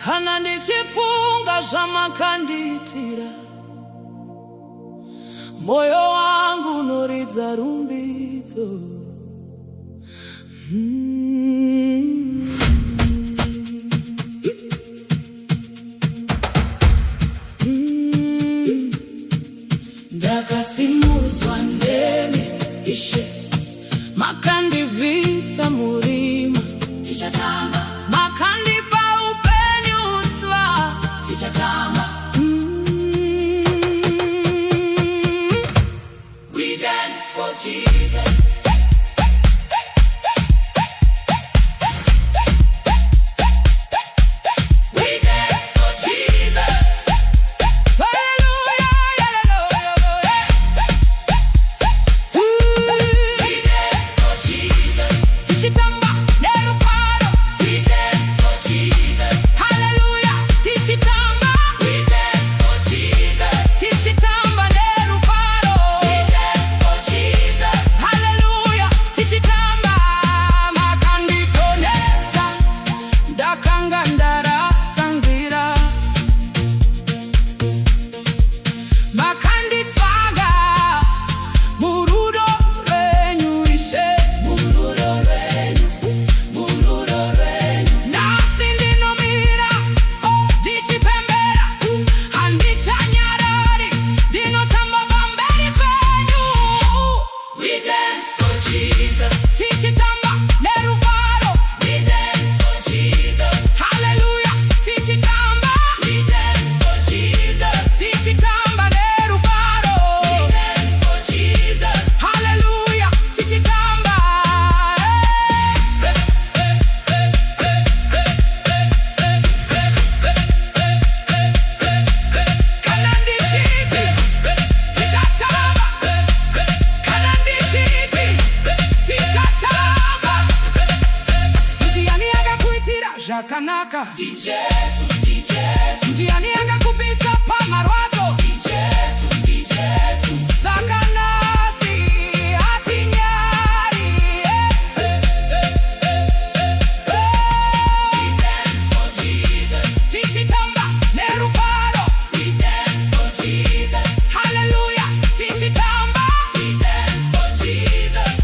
kana ndichifunga zvamakanditira, moyo wangu unoridza rumbidzo. Ndakasimudzwa ndemi Ishe, makandibvisa murima, tichatamba. Makandipa upenyu utsva, tichatamba. We dance for Jesus. Zvakanaka ndiani angakubvisa pamarwadzo? Saka nhasi hatinyari. Tichitamba nerufaro, haleluya. Tichitamba,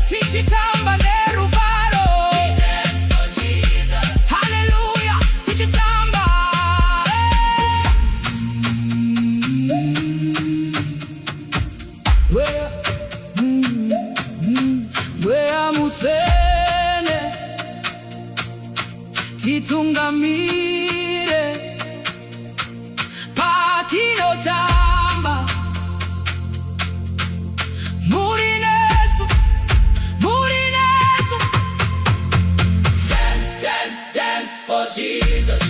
tichitamba nerufaro, haleluya. Tichitamba. Wea mutsene titungamire patinotamba. Muri nesu, muri nesu. Dance, dance, dance for Jesus.